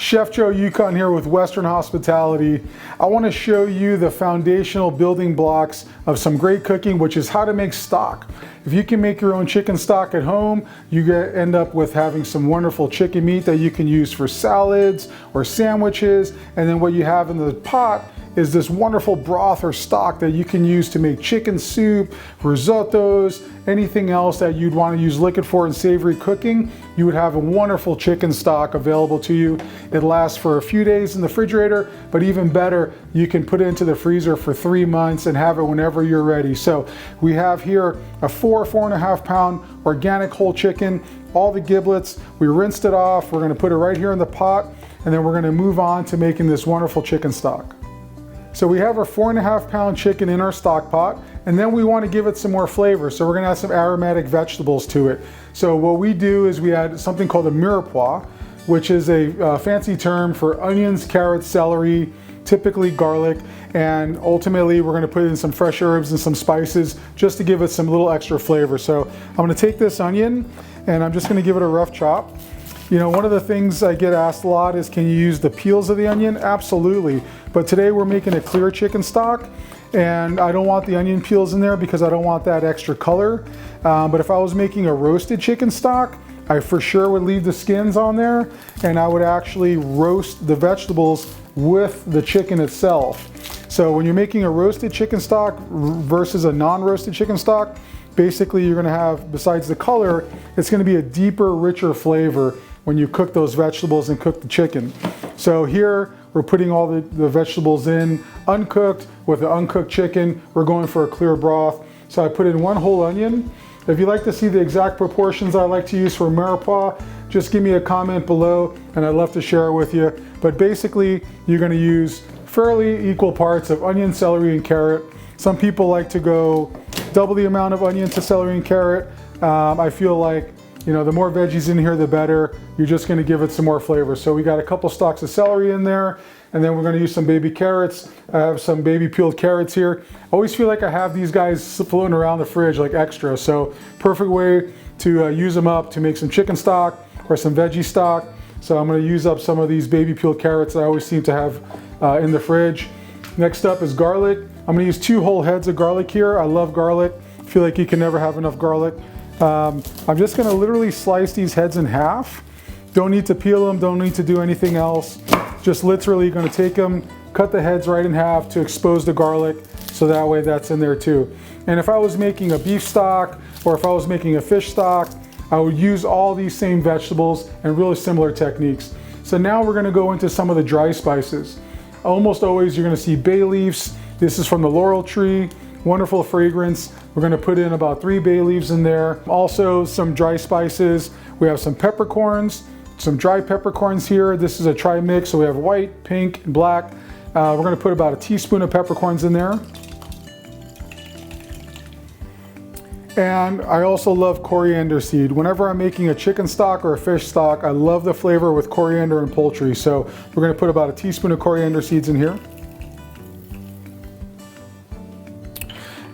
Chef Joe Youkhan here with Western Hospitality. I want to show you the foundational building blocks of some great cooking, which is how to make stock. If you can make your own chicken stock at home, you end up with having some wonderful chicken meat that you can use for salads or sandwiches. And then what you have in the pot is this wonderful broth or stock that you can use to make chicken soup, risottos, anything else that you'd want to use liquid for in savory cooking. You would have a wonderful chicken stock available to you. It lasts for a few days in the refrigerator, but even better, you can put it into the freezer for 3 months and have it whenever you're ready. So we have here a 4.5 pound organic whole chicken, all the giblets. We rinsed it off. We're going to put it right here in the pot, and then we're going to move on to making this wonderful chicken stock. So we have our 4.5 pound chicken in our stock pot, and then we want to give it some more flavor. So we're going to add some aromatic vegetables to it. So what we do is we add something called a mirepoix, which is a fancy term for onions, carrots, celery, typically garlic, and ultimately we're going to put in some fresh herbs and some spices just to give it some little extra flavor. So I'm going to take this onion and I'm just going to give it a rough chop. You know, one of the things I get asked a lot is, can you use the peels of the onion? Absolutely. But today we're making a clear chicken stock, and I don't want the onion peels in there because I don't want that extra color. But if I was making a roasted chicken stock, I for sure would leave the skins on there, and I would actually roast the vegetables with the chicken itself. So when you're making a roasted chicken stock versus a non-roasted chicken stock, basically you're going to have, besides the color, it's going to be a deeper, richer flavor when you cook those vegetables and cook the chicken. So here we're putting all the vegetables in uncooked. With the uncooked chicken, we're going for a clear broth. So I put in 1 whole onion. If you'd like to see the exact proportions I like to use for mirepoix, just give me a comment below and I'd love to share it with you. But basically you're going to use fairly equal parts of onion, celery, and carrot. Some people like to go double the amount of onion to celery and carrot. I feel like, you know, the more veggies in here, the better. You're just going to give it some more flavor. So we got a couple stalks of celery in there, and then we're going to use some baby carrots. I have some baby peeled carrots here. I always feel like I have these guys floating around the fridge like extra. So perfect way to use them up to make some chicken stock or some veggie stock. So I'm going to use up some of these baby peeled carrots I always seem to have in the fridge. Next up is garlic. I'm going to use 2 whole heads of garlic here. I love garlic. I feel like you can never have enough garlic. I'm just going to literally slice these heads in half. Don't need to peel them, don't need to do anything else. Just literally going to take them, cut the heads right in half to expose the garlic, so that way that's in there too. And if I was making a beef stock or if I was making a fish stock, I would use all these same vegetables and really similar techniques. So now we're going to go into some of the dry spices. Almost always you're going to see bay leaves. This is from the laurel tree. Wonderful fragrance. We're going to put in about 3 bay leaves in there. Also some dry spices. We have some peppercorns, some dry peppercorns here. This is a tri-mix, so we have white, pink, and black. We're going to put about a teaspoon of peppercorns in there. And I also love coriander seed. Whenever I'm making a chicken stock or a fish stock, I love the flavor with coriander and poultry. So we're going to put about a teaspoon of coriander seeds in here.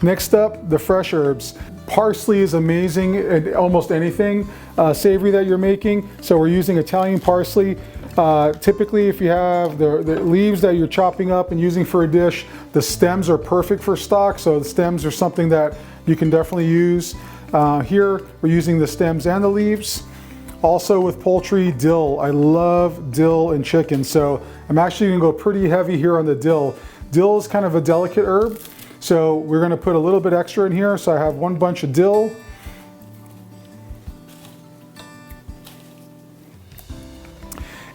Next up, the fresh herbs. Parsley is amazing at almost anything savory that you're making. So we're using Italian parsley. Typically, if you have the leaves that you're chopping up and using for a dish, the stems are perfect for stock. So the stems are something that you can definitely use. Here, we're using the stems and the leaves. Also with poultry, dill. I love dill and chicken. So I'm actually gonna go pretty heavy here on the dill. Dill is kind of a delicate herb. So we're going to put a little bit extra in here. So I have 1 bunch of dill.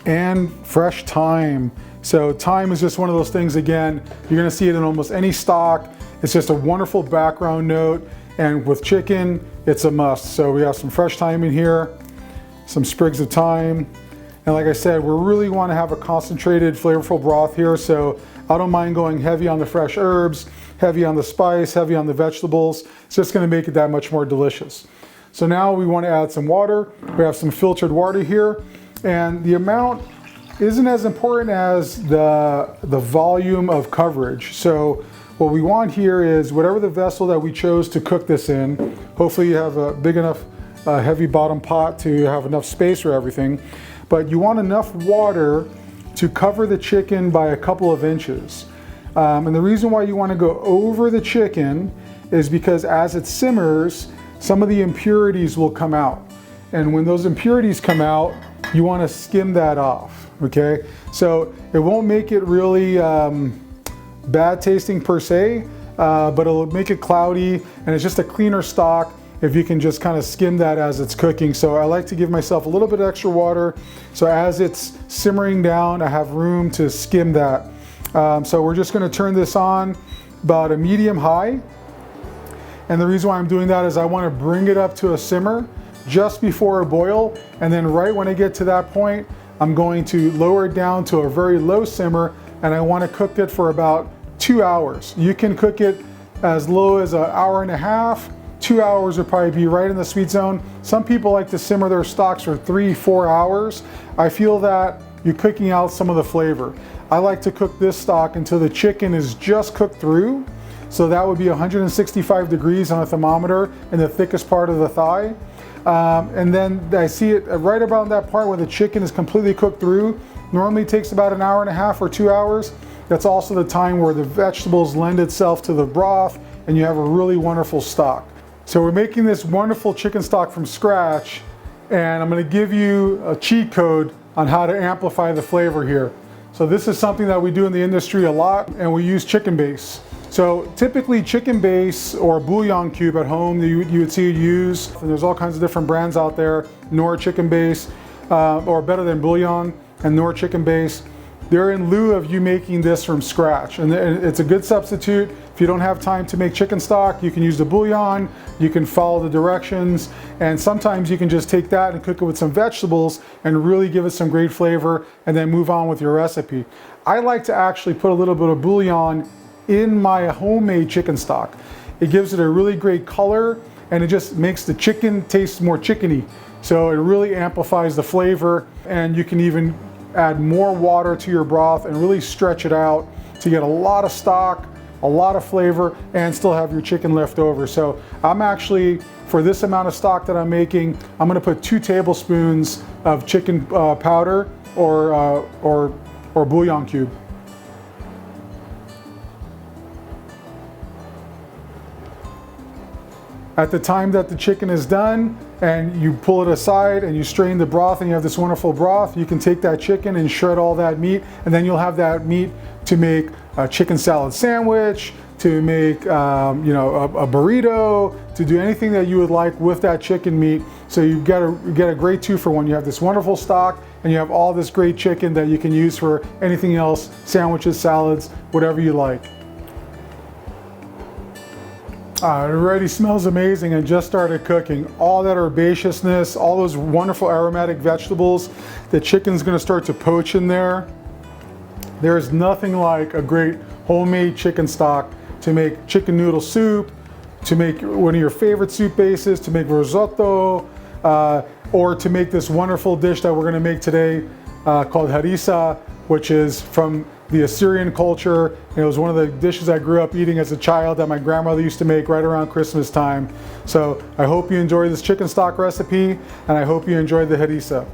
And fresh thyme. So thyme is just one of those things, again, you're going to see it in almost any stock. It's just a wonderful background note. And with chicken, it's a must. So we have some fresh thyme in here, some sprigs of thyme. And like I said, we really want to have a concentrated, flavorful broth here. So I don't mind going heavy on the fresh herbs, heavy on the spice, heavy on the vegetables. It's just going to make it that much more delicious. So now we want to add some water. We have some filtered water here, and the amount isn't as important as the volume of coverage. So what we want here is whatever the vessel that we chose to cook this in, hopefully you have a big enough heavy bottom pot to have enough space for everything, but you want enough water to cover the chicken by a couple of inches. And the reason why you want to go over the chicken is because as it simmers, some of the impurities will come out. And when those impurities come out, you want to skim that off, okay? So it won't make it really bad tasting per se, but it'll make it cloudy, and it's just a cleaner stock if you can just kind of skim that as it's cooking. So I like to give myself a little bit extra water, so as it's simmering down, I have room to skim that. So we're just going to turn this on about a medium high. And the reason why I'm doing that is I want to bring it up to a simmer just before a boil, and then right when I get to that point, I'm going to lower it down to a very low simmer, and I want to cook it for about 2 hours. You can cook it as low as an hour and a half. 2 hours would probably be right in the sweet zone. Some people like to simmer their stocks for 3-4 hours. I feel that you're cooking out some of the flavor. I like to cook this stock until the chicken is just cooked through. So that would be 165 degrees on a thermometer in the thickest part of the thigh. And then I see it right around that part where the chicken is completely cooked through. Normally takes about an hour and a half or 2 hours. That's also the time where the vegetables lend itself to the broth and you have a really wonderful stock. So we're making this wonderful chicken stock from scratch, and I'm going to give you a cheat code on how to amplify the flavor here. So this is something that we do in the industry a lot, and we use chicken base. So typically chicken base or bouillon cube at home you would see it used, and there's all kinds of different brands out there, Nor chicken base, or Better Than Bouillon and Nor chicken base. They're in lieu of you making this from scratch, and it's a good substitute. If you don't have time to make chicken stock, you can use the bouillon, you can follow the directions, and sometimes you can just take that and cook it with some vegetables and really give it some great flavor and then move on with your recipe. I like to actually put a little bit of bouillon in my homemade chicken stock. It gives it a really great color, and it just makes the chicken taste more chickeny. So it really amplifies the flavor, and you can even add more water to your broth and really stretch it out to get a lot of stock, a lot of flavor, and still have your chicken left over. So I'm actually, for this amount of stock that I'm making, I'm gonna put 2 tablespoons of chicken powder or bouillon cube. At the time that the chicken is done and you pull it aside and you strain the broth and you have this wonderful broth, you can take that chicken and shred all that meat, and then you'll have that meat to make a chicken salad sandwich, to make a burrito, to do anything that you would like with that chicken meat. So you get a great 2-for-1. You have this wonderful stock and you have all this great chicken that you can use for anything else, sandwiches, salads, whatever you like. It already smells amazing and just started cooking. All that herbaceousness, all those wonderful aromatic vegetables, the chicken's gonna start to poach in there. There's nothing like a great homemade chicken stock to make chicken noodle soup, to make one of your favorite soup bases, to make risotto, or to make this wonderful dish that we're gonna make today called Hareesa, which is from the Assyrian culture. It was one of the dishes I grew up eating as a child that my grandmother used to make right around Christmas time. So I hope you enjoy this chicken stock recipe, and I hope you enjoy the Hareesa.